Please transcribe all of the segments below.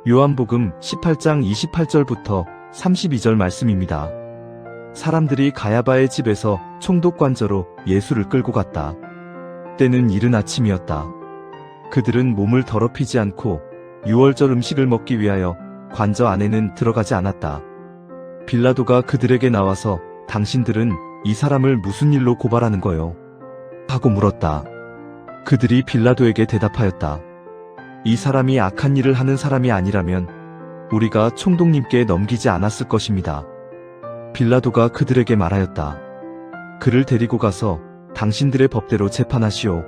요한복음 18장 28절부터 32절 말씀입니다. 사람들이 가야바의 집에서 총독관저로 예수를 끌고 갔다. 때는 이른 아침이었다. 그들은 몸을 더럽히지 않고 유월절 음식을 먹기 위하여 관저 안에는 들어가지 않았다. 빌라도가 그들에게 나와서 당신들은 이 사람을 무슨 일로 고발하는 거요? 하고 물었다. 그들이 빌라도에게 대답하였다. 이 사람이 악한 일을 하는 사람이 아니라면 우리가 총독님께 넘기지 않았을 것입니다. 빌라도가 그들에게 말하였다. 그를 데리고 가서 당신들의 법대로 재판하시오.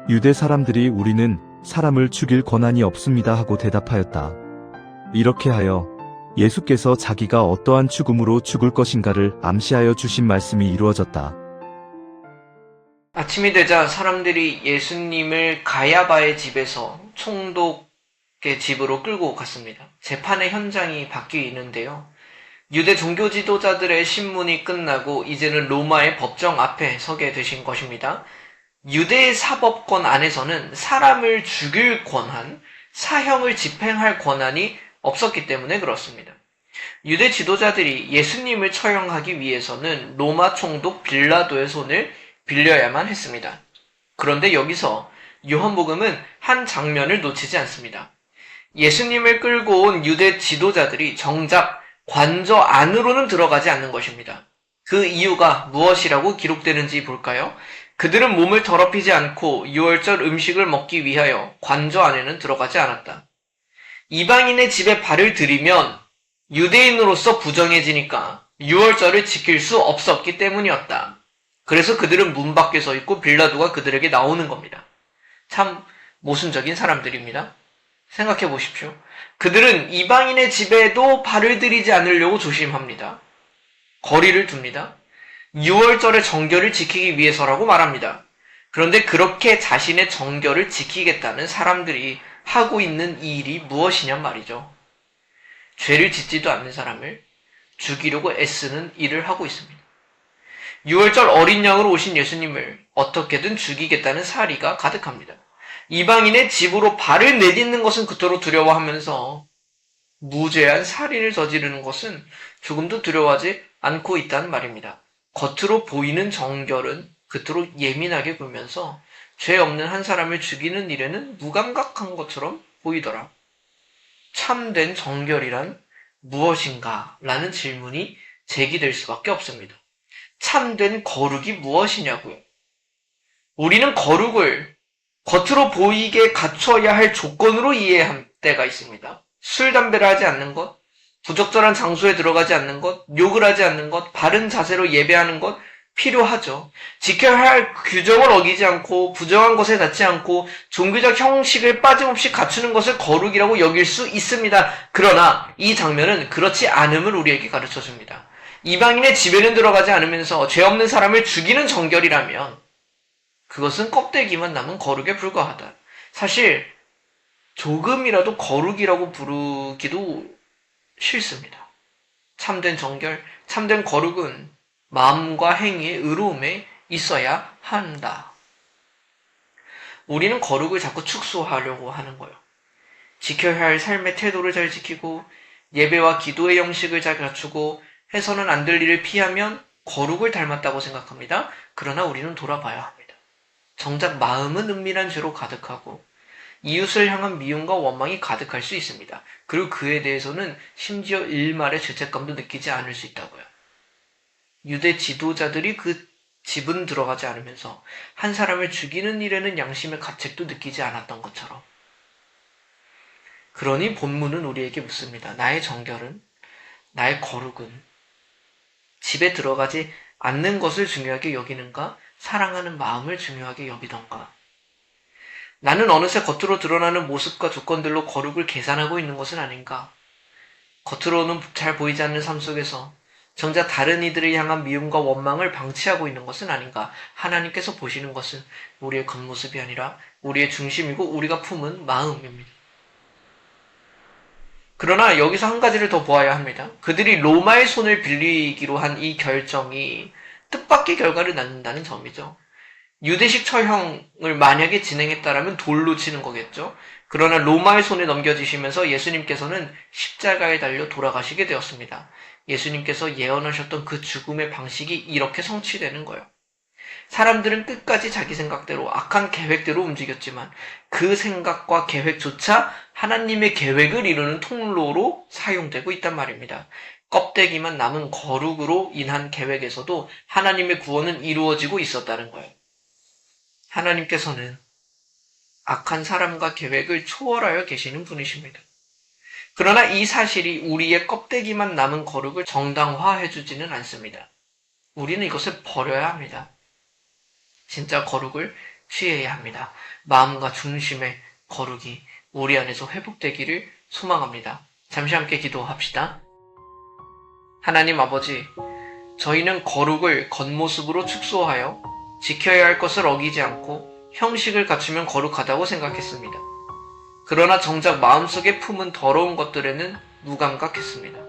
유대 사람들이 우리는 사람을 죽일 권한이 없습니다 하고 대답하였다. 이렇게 하여 예수께서 자기가 어떠한 죽음으로 죽을 것인가를 암시하여 주신 말씀이 이루어졌다. 아침이 되자 사람들이 예수님을 가야바의 집에서 총독의 집으로 끌고 갔습니다. 재판의 현장이 바뀌는데요. 유대 종교 지도자들의 신문이 끝나고 이제는 로마의 법정 앞에 서게 되신 것입니다. 유대의 사법권 안에서는 사람을 죽일 권한, 사형을 집행할 권한이 없었기 때문에 그렇습니다. 유대 지도자들이 예수님을 처형하기 위해서는 로마 총독 빌라도의 손을 빌려야만 했습니다. 그런데 여기서 요한복음은 한 장면을 놓치지 않습니다. 예수님을 끌고 온 유대 지도자들이 정작 관저 안으로는 들어가지 않는 것입니다. 그 이유가 무엇이라고 기록되는지 볼까요? 그들은 몸을 더럽히지 않고 유월절 음식을 먹기 위하여 관저 안에는 들어가지 않았다. 이방인의 집에 발을 들이면 유대인으로서 부정해지니까 유월절을 지킬 수 없었기 때문이었다. 그래서 그들은 문 밖에 서 있고 빌라도가 그들에게 나오는 겁니다. 참 모순적인 사람들입니다. 생각해 보십시오. 그들은 이방인의 집에도 발을 들이지 않으려고 조심합니다. 거리를 둡니다. 유월절의 정결을 지키기 위해서라고 말합니다. 그런데 그렇게 자신의 정결을 지키겠다는 사람들이 하고 있는 이 일이 무엇이냔 말이죠. 죄를 짓지도 않는 사람을 죽이려고 애쓰는 일을 하고 있습니다. 유월절 어린 양으로 오신 예수님을 어떻게든 죽이겠다는 사리가 가득합니다. 이방인의 집으로 발을 내딛는 것은 그토록 두려워하면서 무죄한 살인을 저지르는 것은 조금도 두려워하지 않고 있다는 말입니다. 겉으로 보이는 정결은 그토록 예민하게 굴면서 죄 없는 한 사람을 죽이는 일에는 무감각한 것처럼 보이더라. 참된 정결이란 무엇인가? 라는 질문이 제기될 수밖에 없습니다. 참된 거룩이 무엇이냐고요? 우리는 거룩을 겉으로 보이게 갖춰야 할 조건으로 이해할 때가 있습니다. 술, 담배를 하지 않는 것, 부적절한 장소에 들어가지 않는 것, 욕을 하지 않는 것, 바른 자세로 예배하는 것 필요하죠. 지켜야 할 규정을 어기지 않고 부정한 것에 닿지 않고 종교적 형식을 빠짐없이 갖추는 것을 거룩이라고 여길 수 있습니다. 그러나 이 장면은 그렇지 않음을 우리에게 가르쳐줍니다. 이방인의 집에는 들어가지 않으면서 죄 없는 사람을 죽이는 정결이라면 그것은 껍데기만 남은 거룩에 불과하다. 사실 조금이라도 거룩이라고 부르기도 싫습니다. 참된 정결, 참된 거룩은 마음과 행위의 의로움에 있어야 한다. 우리는 거룩을 자꾸 축소하려고 하는 거예요. 지켜야 할 삶의 태도를 잘 지키고 예배와 기도의 형식을 잘 갖추고 해서는 안 될 일을 피하면 거룩을 닮았다고 생각합니다. 그러나 우리는 돌아봐야 합니다. 정작 마음은 은밀한 죄로 가득하고 이웃을 향한 미움과 원망이 가득할 수 있습니다. 그리고 그에 대해서는 심지어 일말의 죄책감도 느끼지 않을 수 있다고요. 유대 지도자들이 그 집은 들어가지 않으면서 한 사람을 죽이는 일에는 양심의 가책도 느끼지 않았던 것처럼. 그러니 본문은 우리에게 묻습니다. 나의 정결은, 나의 거룩은 집에 들어가지 않는 것을 중요하게 여기는가? 사랑하는 마음을 중요하게 여기던가? 나는 어느새 겉으로 드러나는 모습과 조건들로 거룩을 계산하고 있는 것은 아닌가? 겉으로는 잘 보이지 않는 삶 속에서 정작 다른 이들을 향한 미움과 원망을 방치하고 있는 것은 아닌가? 하나님께서 보시는 것은 우리의 겉모습이 아니라 우리의 중심이고 우리가 품은 마음입니다. 그러나 여기서 한 가지를 더 보아야 합니다. 그들이 로마의 손을 빌리기로 한 이 결정이 뜻밖의 결과를 낳는다는 점이죠. 유대식 처형을 만약에 진행했다라면 돌로 치는 거겠죠. 그러나 로마의 손에 넘겨지시면서 예수님께서는 십자가에 달려 돌아가시게 되었습니다. 예수님께서 예언하셨던 그 죽음의 방식이 이렇게 성취되는 거예요. 사람들은 끝까지 자기 생각대로 악한 계획대로 움직였지만 그 생각과 계획조차 하나님의 계획을 이루는 통로로 사용되고 있단 말입니다. 껍데기만 남은 거룩으로 인한 계획에서도 하나님의 구원은 이루어지고 있었다는 거예요. 하나님께서는 악한 사람과 계획을 초월하여 계시는 분이십니다. 그러나 이 사실이 우리의 껍데기만 남은 거룩을 정당화해주지는 않습니다. 우리는 이것을 버려야 합니다. 진짜 거룩을 취해야 합니다. 마음과 중심의 거룩이 우리 안에서 회복되기를 소망합니다. 잠시 함께 기도합시다. 하나님 아버지, 저희는 거룩을 겉모습으로 축소하여 지켜야 할 것을 어기지 않고 형식을 갖추면 거룩하다고 생각했습니다. 그러나 정작 마음속에 품은 더러운 것들에는 무감각했습니다.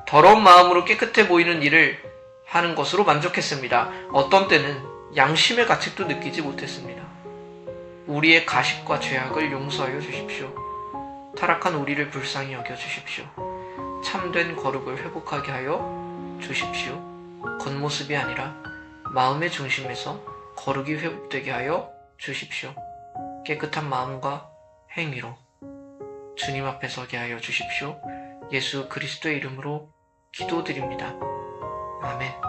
더러운 마음으로 깨끗해 보이는 일을 하는 것으로 만족했습니다. 어떤 때는 양심의 가책도 느끼지 못했습니다. 우리의 가식과 죄악을 용서하여 주십시오. 타락한 우리를 불쌍히 여겨 주십시오. 참된 거룩을 회복하게 하여 주십시오. 겉모습이 아니라 마음의 중심에서 거룩이 회복되게 하여 주십시오. 깨끗한 마음과 행위로 주님 앞에 서게 하여 주십시오. 예수 그리스도의 이름으로 기도드립니다. 아멘.